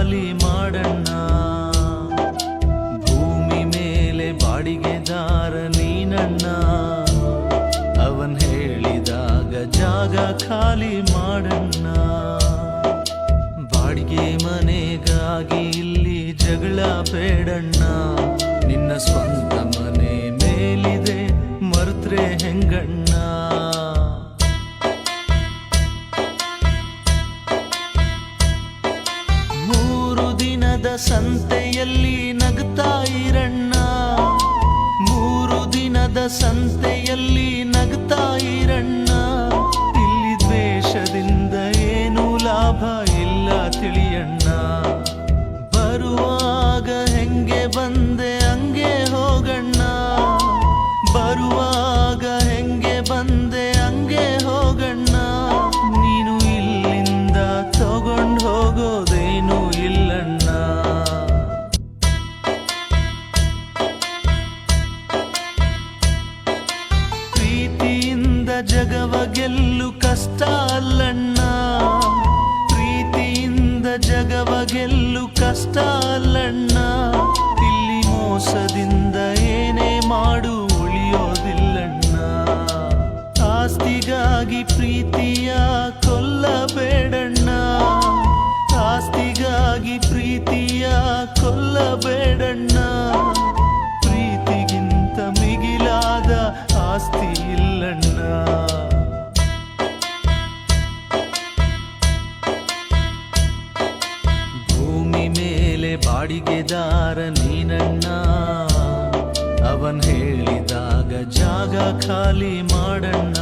ಖಾಲಿ ಮಾಡಣ್ಣ. ಭೂಮಿ ಮೇಲೆ ಬಾಡಿಗೆದಾರ ನೀನಣ್ಣ. ಅವನ್ ಹೇಳಿದಾಗ ಜಾಗ ಖಾಲಿ ಮಾಡಣ್ಣ. ಬಾಡಿಗೆ ಮನೆಗಾಗಿ ಇಲ್ಲಿ ಜಗಳ ಬೇಡಣ್ಣ. ನಿನ್ನ ಸ್ವಂತ ಮನೆ ಮೇಲಿದೆ ಮರ್ತ್ರೆ ಹೆಂಗಣ್ಣ. ಸಂತೆಯಲ್ಲಿ ನಗ್ತಾ ಇರಣ್ಣ. 3 ದಿನದ ಸಂತೆಯಲ್ಲಿ ನಗ್ತಾ ಇರಣ್ಣ. ಇಲ್ಲಿ ದ್ವೇಷದಿಂದ ಏನು ಲಾಭ ಇಲ್ಲ ತಿಳಿಯಣ್ಣ. ಬರುವಾಗ ಹೆಂಗೆ ಬಂದೆ ಹಂಗೆ ಹೋಗಣ್ಣ. ಬರುವಾಗ ಹೆಂಗೆ ಬಂದೆ ಹಂಗೆ ಹೋಗಣ್ಣ. ನೀನು ಇಲ್ಲಿಂದ ತಗೊಂಡು ಹೋಗೋದೇನು ಇಲ್ಲಣ್ಣ. ಜಗವ ಗೆಲ್ಲು ಕಷ್ಟ ಅಲ್ಲಣ್ಣ. ಪ್ರೀತಿಯಿಂದ ಜಗವ ಗೆಲ್ಲು ಕಷ್ಟ ಅಲ್ಲಣ್ಣ. ಇಲ್ಲಿ ಮೋಸದಿಂದ ಏನೇ ಮಾಡು ಉಳಿಯೋದಿಲ್ಲಣ್ಣ. ಆಸ್ತಿಗಾಗಿ ಪ್ರೀತಿಯ ಕೊಲ್ಲಬೇಡಣ್ಣ. ಆಸ್ತಿಗಾಗಿ ಪ್ರೀತಿಯ ಕೊಲ್ಲಬೇಡಣ್ಣ. ಪ್ರೀತಿಗಿಂತ ಮಿಗಿಲಾದ ಆಸ್ತಿ ಇಲ್ಲಣ್ಣ. ಭೂಮಿ ಮೇಲೆ ಬಾಡಿಗೆದಾರ ನೀನಣ್ಣ. ಅವನ್ ಹೇಳಿದಾಗ ಜಾಗ ಖಾಲಿ ಮಾಡಣ್ಣ.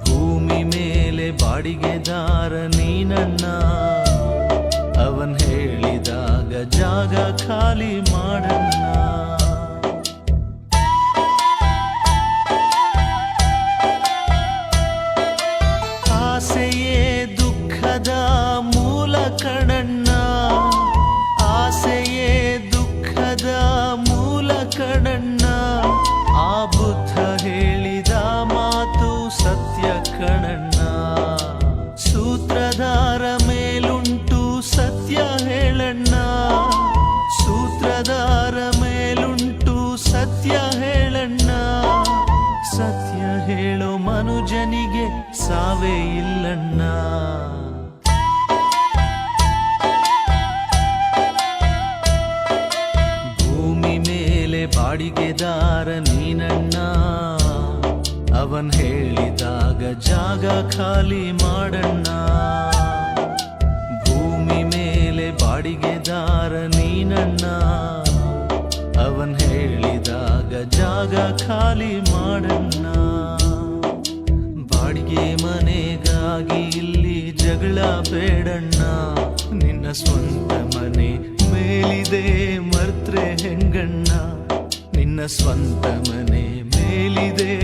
ಭೂಮಿ ಮೇಲೆ ಬಾಡಿಗೆದಾರ ನೀನಣ್ಣ. ಅವನ್ ಹೇಳಿದಾಗ ಜಾಗ ಖಾಲಿ ಮಾಡಣ್ಣ. ಆಸೆಯೇ ದುಃಖದ ಮೂಲ ಕಣಣ್ಣ. ಆಸೆಯೇ ದುಃಖದ ಮೂಲ ಕಣಣ್ಣ. ಆ ಬುದ್ಧ ಹೇಳಿದ ಮಾತು ಸತ್ಯ ಕಣಣ್ಣ. ಸೂತ್ರಧಾರ ಮೇಲುಂಟು ಸತ್ಯ ಹೇಳಣ್ಣ. ಸೂತ್ರಧಾರ ಮೇಲುಂಟು ಸತ್ಯ ಹೇಳಣ್ಣ. ಸತ್ಯ ಹೇಳೋ ಮನುಜನಿಗೆ ಸಾವೇ ಇಲ್ಲಣ್ಣ. ಭೂಮಿ ಮೇಲೆ ಬಾಡಿಗೆದಾರ ನೀನಣ್ಣ. ಅವನ್ ಹೇಳಿದಾಗ ಜಾಗ ಖಾಲಿ ಮಾಡಣ್ಣ. ಭೂಮಿ ಮೇಲೆ ಬಾಡಿಗೆದಾರ ನೀನಣ್ಣ. ಅವನ್ ಹೇಳಿದಾಗ ಜಾಗ ಖಾಲಿ ಮಾಡಣ್ಣ. ಬಾಡಿಗೆ ಮನೆಗಾಗಿ ಇಲ್ಲಿ ಜಗಳ ಬೇಡಣ್ಣ. ನಿನ್ನ ಸ್ವಂತ ಮನೆ ಮೇಲಿದೆ ಮರ್ತ್ರೆ ಹೆಂಗಣ್ಣ. ನಿನ್ನ ಸ್ವಂತ ಮನೆ ಮೇಲಿದೆ